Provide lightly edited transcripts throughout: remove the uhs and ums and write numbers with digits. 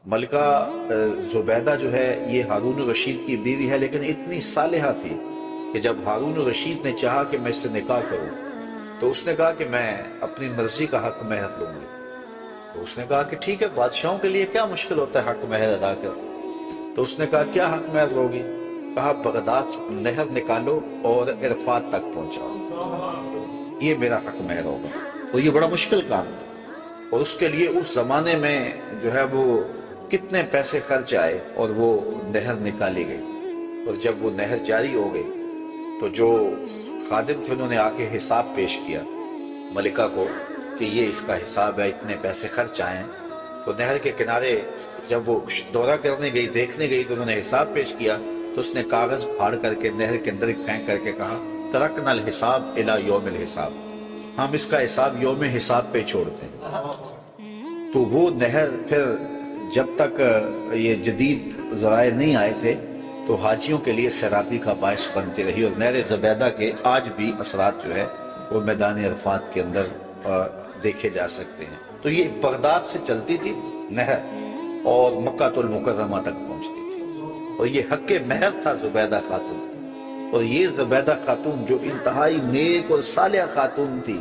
ملکہ زبیدہ جو ہے یہ ہارون الرشید کی بیوی ہے، لیکن اتنی صالحہ تھی کہ جب ہارون الرشید نے چاہا کہ میں اس سے نکاح کروں تو اس نے کہا کہ میں اپنی مرضی کا حق مہر لوں گی۔ تو اس نے کہا کہ ٹھیک ہے، بادشاہوں کے لیے کیا مشکل ہوتا ہے حق مہر ادا کر۔ تو اس نے کہا کیا حق مہر لوگی؟ کہا بغداد سے نہر نکالو اور عرفات تک پہنچاؤ، یہ میرا حق مہر ہوگا۔ تو یہ بڑا مشکل کام تھا، اور اس کے لیے اس زمانے میں جو ہے وہ کتنے پیسے خرچ آئے اور وہ نہر نکالی گئی۔ اور جب وہ نہر جاری ہو گئی تو جو خادم تھے انہوں نے آ کے حساب پیش کیا ملکہ کو کہ یہ اس کا حساب ہے، اتنے پیسے خرچ آئے ہیں۔ تو نہر کے کنارے جب وہ دورہ کرنے گئی، دیکھنے گئی، تو انہوں نے حساب پیش کیا تو اس نے کاغذ پھاڑ کر کے نہر کے اندر پھینک کر کے کہا ترکنا الحساب الی یوم الحساب، ہم اس کا حساب یوم حساب پہ چھوڑتے ہیں۔ تو وہ نہر پھر جب تک یہ جدید ذرائع نہیں آئے تھے تو حاجیوں کے لیے سیرابی کا باعث بنتی رہی، اور نہر زبیدہ کے آج بھی اثرات جو ہے وہ میدان عرفات کے اندر دیکھے جا سکتے ہیں۔ تو یہ بغداد سے چلتی تھی نہر اور مکہ المکرمہ تک پہنچتی تھی، اور یہ حق مہر تھا زبیدہ خاتون۔ اور یہ زبیدہ خاتون جو انتہائی نیک اور صالحہ خاتون تھی،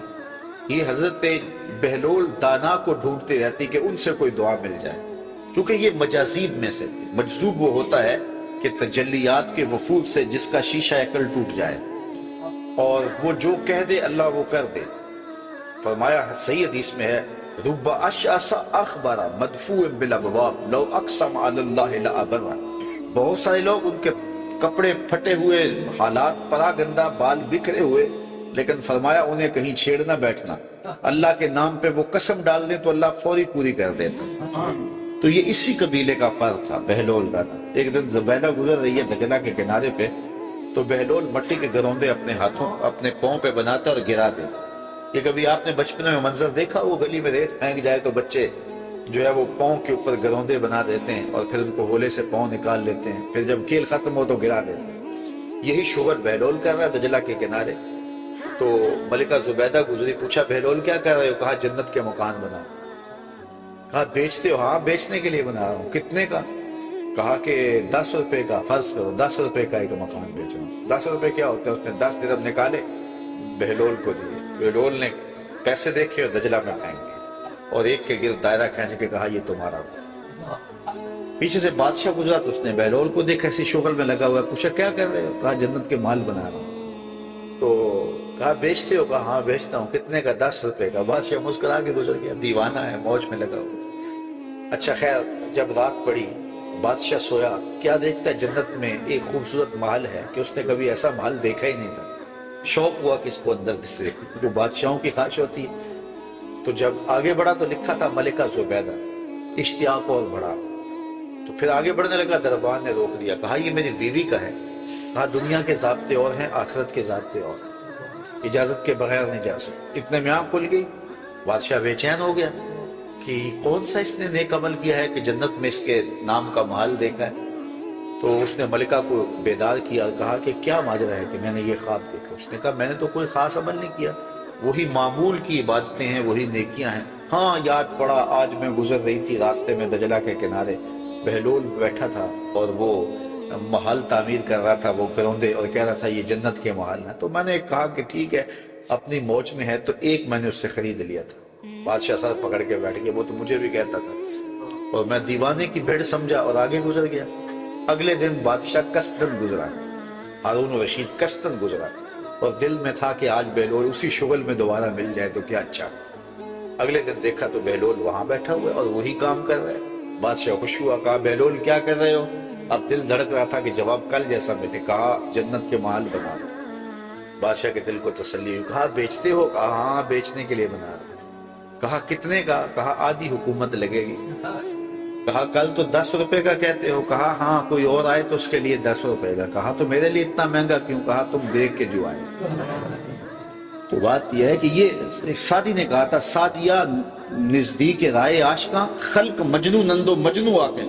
یہ حضرت بہلول دانا کو ڈھونڈتی رہتی کہ ان سے کوئی دعا مل جائے، کیونکہ یہ مجازیب میں سے تھی۔ مجذوب وہ ہوتا ہے کہ تجلیات کے وفود سے جس کا شیشہ عقل ٹوٹ جائے اور وہ جو کہہ دے اللہ وہ کر دے۔ فرمایا صحیح حدیث میں ہے رب اشعث اخبر مدفوع بالابواب لو اقسم علی اللہ لابر، بہت سارے لوگ ان کے کپڑے پھٹے ہوئے، حالات پرا گندہ، بال بکھرے ہوئے، لیکن فرمایا انہیں کہیں چھیڑ نہ بیٹھنا، اللہ کے نام پہ وہ قسم ڈال دیں تو اللہ فوری پوری کر دیتا۔ تو یہ اسی قبیلے کا فرد تھا بہلول دانا۔ ایک دن زبیدہ گزر رہی ہے دجلہ کے کنارے پہ، تو بہلول مٹی کے گروندے اپنے ہاتھوں اپنے پاؤں پہ بناتا اور گرا دے۔ یہ کبھی آپ نے بچپن میں منظر دیکھا، وہ گلی میں ریت پھینک جائے تو بچے جو ہے وہ پاؤں کے اوپر گروندے بنا دیتے ہیں اور پھر ان کو ہولے سے پاؤں نکال لیتے ہیں، پھر جب کھیل ختم ہو تو گرا دیتے ہیں۔ یہی شغل بہلول کر رہا ہے دجلہ کے کنارے۔ تو ملکہ زبیدہ گزری، پوچھا بہلول کیا کر رہے ہو؟ کہا جنت کے مکان بنا۔ کہا بیچتے ہو؟ ہاں بیچنے کے لیے بنا رہا ہوں۔ کتنے کا؟ کہا کہ 10 روپے کا، فرض کرو 10 روپے کا ایک مکان بیچ رہا ہوں۔ 10 روپے کیا ہوتا ہے؟ اس نے 10 درہم نکالے، بہلول کو دیے۔ بہلول نے پیسے دیکھے اور دجلہ میں پھینک دیے، اور ایک کے گرد دائرہ کھینچ کے کہا یہ تمہارا ہو۔ پیچھے سے بادشاہ گزرا تو اس نے بہلول کو دیکھا ایسی شغل میں لگا ہوا ہے، پوچھا کیا کر رہے ہو؟ کہا جنت کے مال بنا رہا ہوں۔ تو کہا بیچتے ہو؟ کہا ہاں بیچتا ہوں۔ کتنے کا؟ 10 روپے کا۔ بادشاہ مسکرا کے گزر گیا، دیوانہ ہے، موج میں لگا ہوا۔ اچھا خیر، جب رات پڑی بادشاہ سویا، کیا دیکھتا ہے جنت میں ایک خوبصورت محل ہے کہ اس نے کبھی ایسا محل دیکھا ہی نہیں تھا۔ شوق ہوا کہ اس کو اندر دسے، جو بادشاہوں کی خواہش ہوتی ہے۔ تو جب آگے بڑھا تو لکھا تھا ملکہ زبیدہ، اشتیاق اور بڑھا۔ تو پھر آگے بڑھنے لگا، دربان نے روک دیا، کہا یہ میری بیوی کا ہے۔ کہا دنیا کے ضابطے اور ہیں، آخرت کے ضابطے اور ہیں، اجازت کے بغیر نہیں جا سکتے۔ اتنے میں آنکھ کھل گئی، بادشاہ بے چین ہو گیا کہ کون سا اس نے نیک عمل کیا ہے کہ جنت میں اس کے نام کا محل دیکھا ہے۔ تو اس نے ملکہ کو بیدار کیا اور کہا کہ کیا ماجرا ہے کہ میں نے یہ خواب دیکھا؟ اس نے کہا میں نے تو کوئی خاص عمل نہیں کیا، وہی معمول کی عبادتیں ہیں، وہی نیکیاں ہیں۔ ہاں یاد پڑا، آج میں گزر رہی تھی راستے میں دجلہ کے کنارے، بہلول بیٹھا تھا اور وہ محل تعمیر کر رہا تھا، وہ گروندے، اور کہہ رہا تھا یہ جنت کے محل ہیں۔ تو میں نے کہا کہ ٹھیک ہے، اپنی موج میں ہے، تو ایک میں نے اس سے خرید لیا تھا۔ بادشاہ سر پکڑ کے بیٹھ گیا، وہ تو مجھے بھی کہتا تھا، اور میں دیوانے کی بھیڑ سمجھا اور آگے گزر گیا۔ اگلے دن بادشاہ کسدن گزرا، ہارون الرشید کسدن گزرا، اور دل میں تھا کہ آج بہلول اسی شغل میں دوبارہ مل جائے تو کیا اچھا۔ اگلے دن دیکھا تو بہلول وہاں بیٹھا ہوا ہے اور وہی کام کر رہا ہے۔ بادشاہ خوش ہوا، کہا بہلول کیا کر رہے ہو؟ اب دل دھڑک رہا تھا کہ جواب کل جیسا ملے۔ کہا جنت کے محل بنا دو۔ بادشاہ کے دل کو تسلی ہوئی، کہا بیچتے ہو؟ کہا ہاں بیچنے کے لیے بنا رہا ہوں۔ کہا کتنے کا؟ کہا آدھی حکومت لگے گی۔ کہا کل تو 10 روپے کا کہتے ہو۔ کہا ہاں کوئی اور آئے تو اس کے لیے 10 روپے کا۔ کہا تو میرے لیے اتنا مہنگا کیوں؟ کہا تم دیکھ کے جو آئے۔ تو بات یہ ہے کہ یہ سعدی نے کہا تھا، سعدیہ نزدیک رائے عاشقاں، خلق مجنو نندو مجنو آ کے